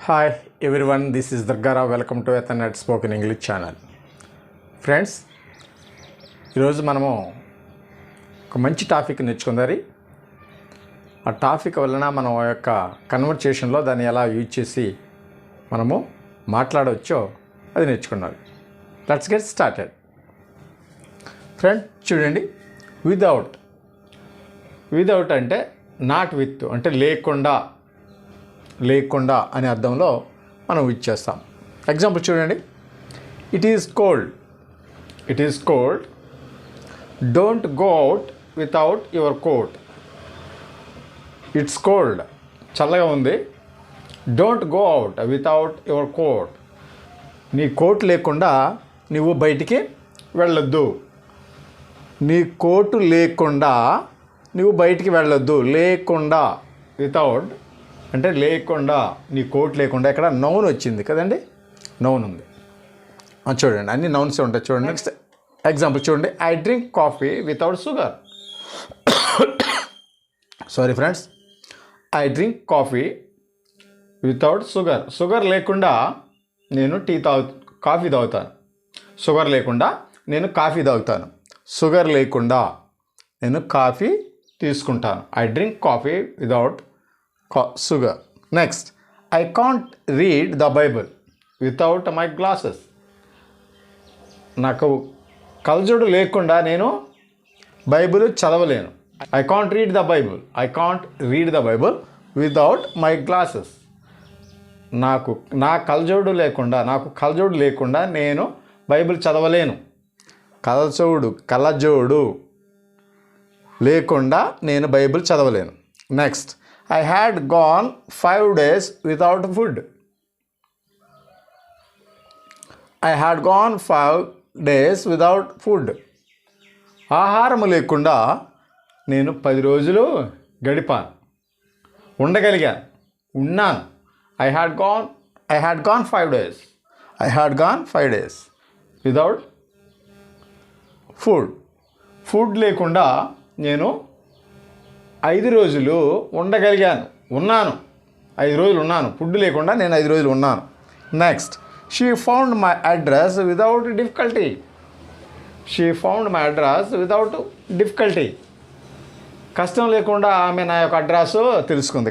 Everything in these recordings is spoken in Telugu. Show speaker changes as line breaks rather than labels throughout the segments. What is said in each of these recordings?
Hi everyone, this is Durgara. Welcome to Ethernet Spoken English channel. Friends, ఈరోజు మనము ఒక మంచి టాపిక్ నేర్చుకుందారి. ఆ టాపిక్ వలన మనం యొక్క కన్వర్సేషన్లో దాన్ని ఎలా యూజ్ చేసి మనము మాట్లాడవచ్చో అది నేర్చుకున్నాం. Let's get started. ఫ్రెండ్స్ చూడండి, వితౌట్ అంటే నాట్ విత్ అంటే లేకుండా అనే అర్థంలో మనం యూజ్ చేస్తాం. ఎగ్జాంపుల్ చూడండి, it is cold don't go out without your coat. It's cold చల్లగా ఉంది, don't go out without your coat. నీ కోట్ లేకుండా నువ్వు బయటికి వెళ్ళొద్దు. నీ కోటు లేకుండా నువ్వు బయటికి వెళ్ళొద్దు. లేకుండా వితౌట్ అంటే లేకుండా, నీ కోట్ లేకుండా. ఇక్కడ నౌన్ వచ్చింది కదండి, నౌన్ ఉంది. చూడండి, అన్ని నౌన్స్ ఉంటాయి. చూడండి, నెక్స్ట్ ఎగ్జాంపుల్ చూడండి, I drink coffee without sugar. Sorry friends, I drink coffee without sugar. Sugar లేకుండా నేను కాఫీ తాగుతాను. షుగర్ లేకుండా నేను కాఫీ తాగుతాను. షుగర్ లేకుండా నేను కాఫీ తీసుకుంటాను. I drink coffee without sugar. Next, I can't read the Bible without my glasses. నాకు కళ్ళజోడు లేకుండా నేను బైబిల్ చదవలేను. I can't read the Bible without my glasses. నాకు కళ్ళజోడు లేకుండా నేను బైబిల్ చదవలేను. కళ్ళజోడు లేకుండా నేను బైబిల్ చదవలేను. Next, I had gone 5 days without food. ఆహారము లేకుండా నేను 10 రోజులు గడిపాను, ఉన్నాను. I had gone 5 days without food. Food లేకుండా నేను 5 రోజులు ఉన్నాను. 5 రోజులు ఉన్నాను. ఫుడ్ లేకుండా నేను 5 రోజులు ఉన్నాను. Next, she found my address without difficulty. కష్టం లేకుండా ఆమె నా యొక్క అడ్రస్ తెలుసుకుంది.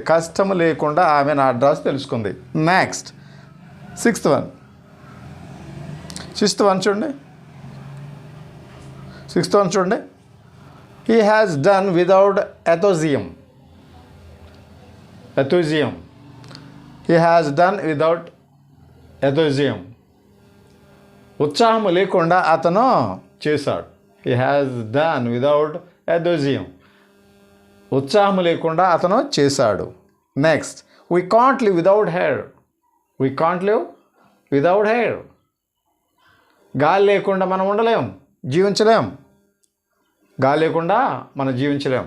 నెక్స్ట్, సిక్స్త్ వన్ చూడండి, he has done without enthusiasm. ఉత్సాహము లేకుండా అతను చేశాడు. he has done without enthusiasm. ఉత్సాహము లేకుండా అతను చేశాడు. Next, we can't live without hair. గాలి లేకుండా మనం జీవించలేం. గాలి లేకుండా మనం జీవించలేం.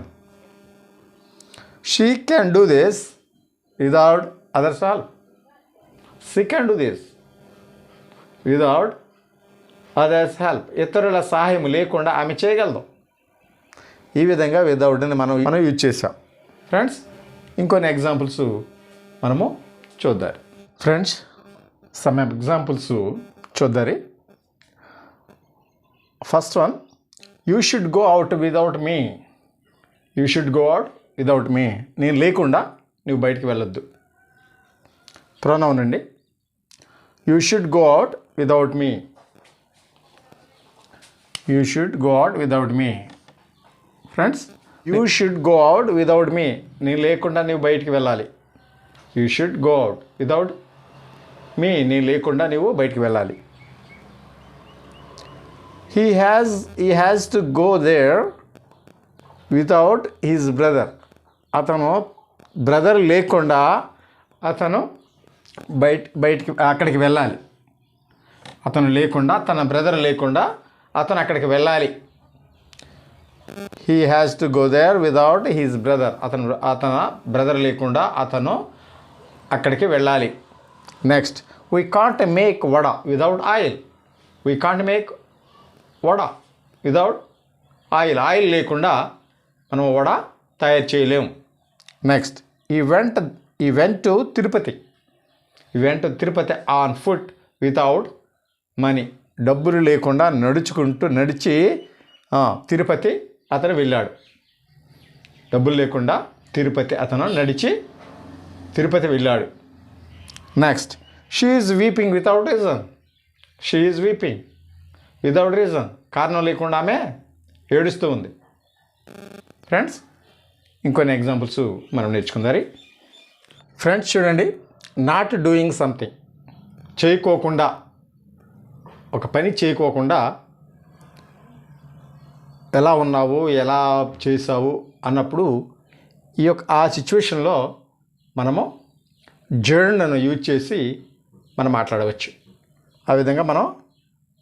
She can do this without others help. ఇతరుల సహాయం లేకుండా ఆమె చేయగలదు. ఈ విధంగా వితౌట్ని మనం యూజ్ చేసాం. ఫ్రెండ్స్, ఇంకొన్ని ఎగ్జాంపుల్స్ మనము చూద్దాం. ఫ్రెండ్స్, సమ్ ఎగ్జాంపుల్స్ చూద్దారి. First one, you should go out without me. నేను లేకుండా నువ్వు బయటికి వెళ్ళొద్దు. ప్రొనౌన్ అండి. You should go out without me. Friends, you should go out without me. నేను లేకుండా నువ్వు బయటికి వెళ్ళాలి. You should go out without me. నేను లేకుండా నువ్వు బయటికి వెళ్ళాలి. He has to go there without his brother. అతను బ్రదర్ లేకుండా అతను బయటికి అక్కడికి వెళ్ళాలి. తన బ్రదర్ లేకుండా అతను అక్కడికి వెళ్ళాలి. He has to go there without his brother. అతన బ్రదర్ లేకుండా అతను అక్కడికి వెళ్ళాలి. Next, we can't make vada without oil. Without oil లేకుండా మనం వడ తయారు చేయలేము. నెక్స్ట్, ఈ vent to Tirupati. Went Tirupati on foot without money. డబ్బులు లేకుండా నడిచి తిరుపతి అతను వెళ్ళాడు. డబ్బులు లేకుండా అతను నడిచి తిరుపతి వెళ్ళాడు. Next, she is weeping without reason. She is weeping without reason. కారణం లేకుండా ఆమె ఏడుస్తూ ఉంది. ఫ్రెండ్స్, ఇంకొన్ని ఎగ్జాంపుల్స్ మనం నేర్చుకుందాం. ఫ్రెండ్స్ చూడండి, నాట్ డూయింగ్ సంథింగ్, చేయకోకుండా, ఒక పని చేయకోకుండా ఎలా ఉన్నావు, ఎలా చేసావు అన్నప్పుడు ఆ సిచ్యువేషన్లో మనము జర్న్ను యూజ్ చేసి మనం మాట్లాడవచ్చు. ఆ విధంగా మనం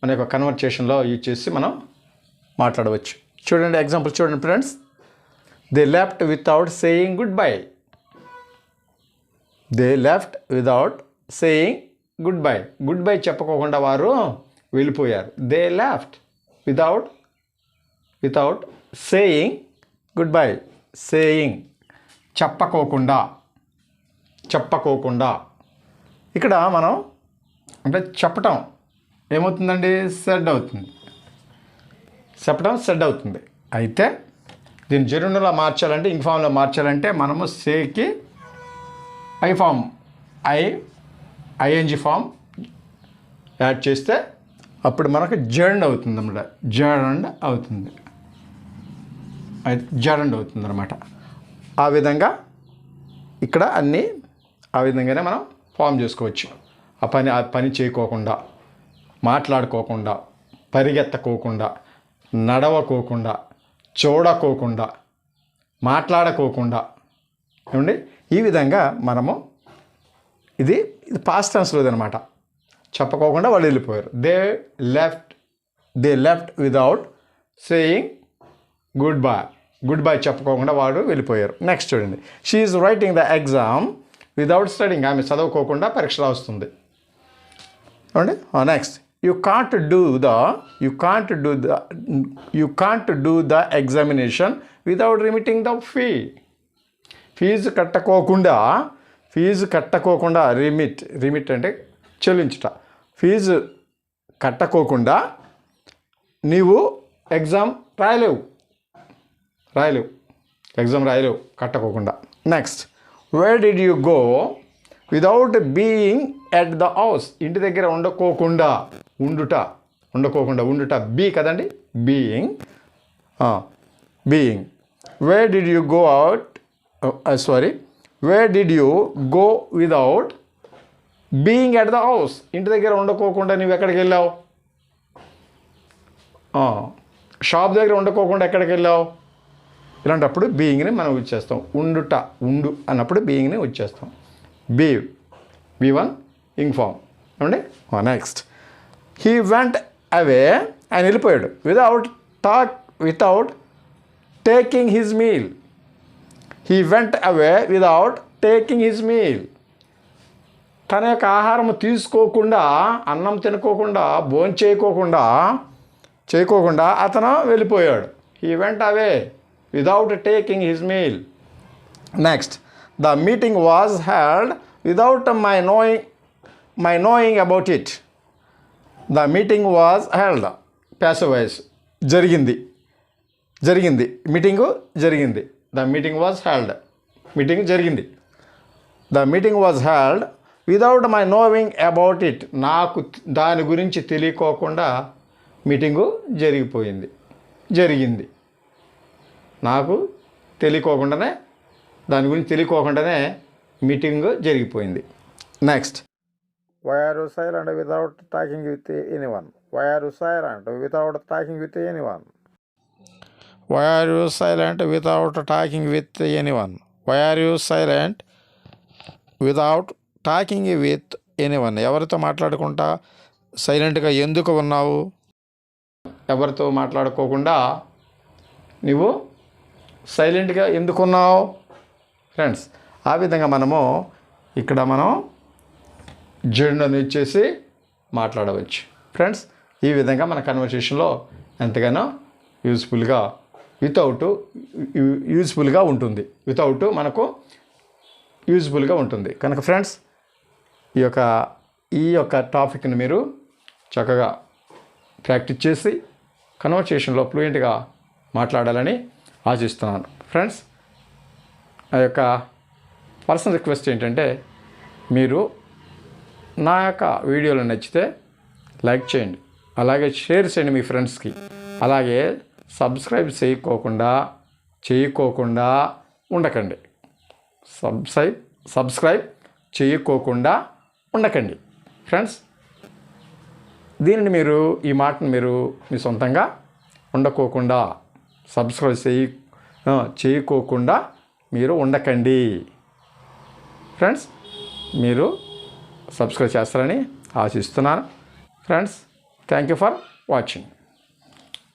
మన యొక్క కన్వర్సేషన్లో యూజ్ చేసి మనం మాట్లాడవచ్చు. చూడండి ఎగ్జాంపుల్ చూడండి friends. They left without saying goodbye. They left without saying goodbye. Goodbye చెప్పుకోకుండా వారు వెళ్ళిపోయారు. They left without saying goodbye. Saying చెప్పకోకుండా. ఇక్కడ మనం అంటే చెప్పటం ఏమవుతుందండి? సెడ్ అవుతుంది. చెప్పడం సెడ్ అవుతుంది. అయితే దీన్ని జెర్యుండలో మార్చాలంటే, ఇంక్ ఫామ్లో మార్చాలంటే మనము సేకి I form ING form add చేస్తే అప్పుడు మనకు జర్న్ అవుతుంది అన్నమాట. జర్న్ అవుతుంది అనమాట. ఆ విధంగా ఇక్కడ అన్నీ ఆ విధంగానే మనం ఫామ్ చేసుకోవచ్చు. ఆ పని చేయకోకుండా, మాట్లాడుకోకుండా, పరిగెత్తకోకుండా, నడవకోకుండా, చూడకోకుండా, మాట్లాడకోకుండా ఏమండి, ఈ విధంగా మనము ఇది పాస్ట్ టెన్స్లోది అనమాట. చెప్పకోకుండా వాళ్ళు వెళ్ళిపోయారు. They left without saying goodbye చెప్పుకోకుండా వాడు వెళ్ళిపోయారు. నెక్స్ట్ చూడండి, she is writing the exam without studying. ఆమె చదవకోకుండా పరీక్ష రాస్తుంది. చూడండి. Next, you can't do the examination without remitting the fee. Fees కట్టకోకుండా రిమిట్ అంటే చెల్లించుట. ఫీజు కట్టకోకుండా నీవు ఎగ్జామ్ రాయలేవు కట్టకోకుండా. Next, where did you go without being at the house. ఇంటి దగ్గర ఉండకోకుండా బీ కదండి, being. Where did you go without being at the house. ఇంటి దగ్గర ఉండకోకుండా నువ్వు ఎక్కడికి వెళ్ళావు? షాప్ దగ్గర ఉండకోకుండా ఎక్కడికి వెళ్ళావు? ఇలాంటప్పుడు బీయింగ్ని మనం యూజ్ చేస్తాం. ఉండు అన్నప్పుడు బీయింగ్ని యూజ్ చేస్తాం. B1 ఇంక్ ఫామ్ ఏమండి. నెక్స్ట్, హీ వెంట్ అవే. ఆయన వెళ్ళిపోయాడు. Without taking his meal. He went away without taking his meal. తన యొక్క ఆహారం తీసుకోకుండా, అన్నం తినుకోకుండా, భోజనం చేయకోకుండా అతను వెళ్ళిపోయాడు. He went away without taking his meal. Next, the meeting was held without my knowing about it. The meeting was held passive voice. జరిగింది. మీటింగు జరిగింది. The meeting was held. Meeting జరిగింది. The meeting was held without my knowing about it. నాకు దాని గురించి తెలియకోకుండా మీటింగు జరిగింది. నాకు తెలియకోకుండానే, దాని గురించి తెలియకోకుండానే మీటింగ్ జరిగిపోయింది. Next, why are you silent without talking with anyone. Why are you silent without talking with anyone. Why are you silent without talking with anyone. Why are you silent without talking with anyone. ఎవరితో మాట్లాడకుండా సైలెంట్గా ఎందుకు ఉన్నావు? ఎవరితో మాట్లాడుకోకుండా నువ్వు సైలెంట్గా ఎందుకున్నావు? ఫ్రెండ్స్, ఆ విధంగా మనము ఇక్కడ జర్నల్ ఇచ్చేసి మాట్లాడవచ్చు. ఫ్రెండ్స్, ఈ విధంగా మన కన్వర్సేషన్లో ఎంతగానో యూజ్ఫుల్గా ఉంటుంది. మనకు యూజ్ఫుల్గా ఉంటుంది కనుక ఫ్రెండ్స్, ఈ యొక్క టాపిక్ని మీరు చక్కగా ప్రాక్టీస్ చేసి కన్వర్సేషన్లో ఫ్లూయెంట్గా మాట్లాడాలని ఆశిస్తున్నాను. ఫ్రెండ్స్, ఆ యొక్క పర్సనల్ రిక్వెస్ట్ ఏంటంటే, మీరు నా యొక్క వీడియోలు నచ్చితే లైక్ చేయండి, అలాగే షేర్ చేయండి మీ ఫ్రెండ్స్కి. అలాగే సబ్స్క్రైబ్ చేయకోకుండా ఉండకండి. సబ్స్క్రైబ్ చేయకోకుండా ఉండకండి. ఫ్రెండ్స్, ఈ మాటను మీరు మీ సొంతంగా ఉండకోకుండా సబ్స్క్రైబ్ చేయకోకుండా మీరు ఉండకండి. ఫ్రెండ్స్, మీరు సబ్స్క్రైబ్ చేస్తారని ఆశిస్తున్నాను. Friends, thank you for watching.